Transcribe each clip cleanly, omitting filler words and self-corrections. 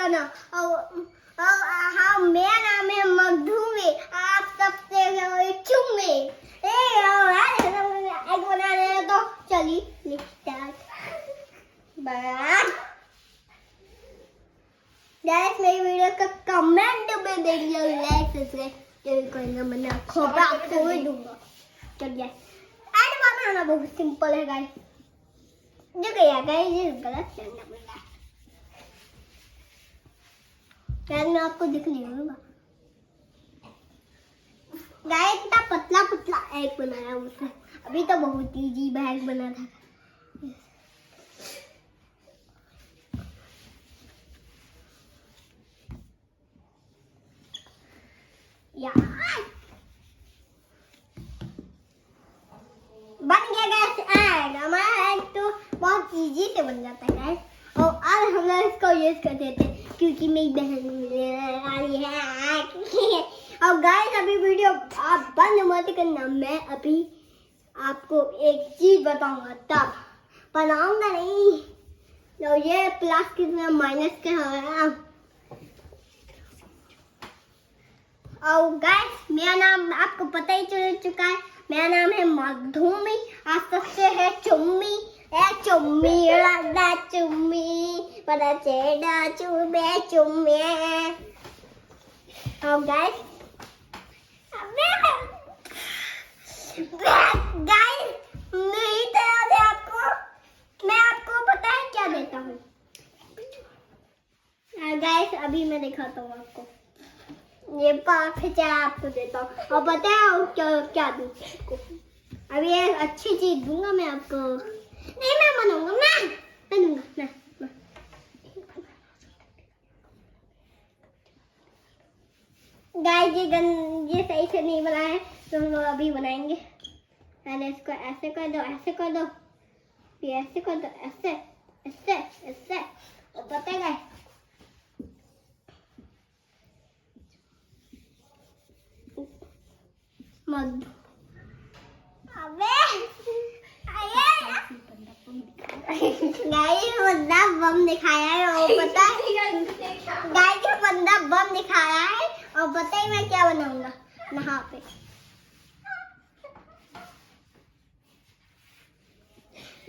ना। और हाँ, मेरा नाम है मधुमे, आप सबसे चुम्मे। एग बना रहे हैं तो चलिए स्टार्ट। गाइस मेरी वीडियो का कमेंट में देखिए, लाइक सब्सक्राइब करना, मैं खोपड़ा खोल दूंगा। चलिए एड बनाना बहुत सिंपल है गाइस, जो गया गाइस ये गलत करना पड़ेगा। गाइस मैं आपको दिख नहीं होगा गाइस, इतना पतला पतला एग बनाया उसने, अभी तो बहुत इजी बैग बना था। यार बन गया गैस एग। हमारा एग तो बहुत इजी से बन जाता है गैस, और अब हम लोग इसको यूज कर देते हैं क्योंकि मेरी बहन आ रही है। और गाइस अभी वीडियो आप बंद मत करना, मैं अभी आपको एक चीज बताऊंगा, तब बनाऊंगा नहीं तो ये प्लस कितना माइनस का है। और गाइस मेरा नाम आपको पता ही चल चुका है, मेरा नाम है मधुमी, आप सबसे है चुम्मी। चुम्मी लड़ा चुम्मी बड़ा चेड़ा चुम्मे चुम्मे। और गाइस नहीं दे आपको, मैं आपको पता है क्या देता हूँ गाइस, अभी मैं दिखाता हूँ आपको। ये पाँच आपको देता हूँ, और पता है क्या क्या दूँ आपको? अभी एक अच्छी चीज दूंगा मैं आपको। नहीं मैं बनाऊंगा, मैं दूंगा मैं। गाइस ये सही से नहीं बना है तो हम लोग अभी बनाएंगे। पहले इसको ऐसे कर दो, ऐसे कर दो, फिर ऐसे कर दो, ऐसे ऐसे ऐसे। और पता है गाइस मत अबे गाइस बंदा बम दिखाया है, और पता है गाइस बंदा बम दिखाया है, और पता है मैं क्या बनाऊंगा यहाँ पे?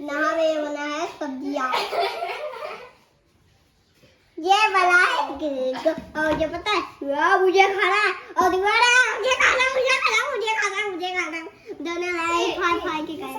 यहाँ पे बना है सब्जियाँ, ये बना है और ये पता है मुझे खाना है, और दोबारा मुझे खाना मुझे खाना मुझे खाना मुझे खाना, दोनों फाड़ फाड़ के खाए।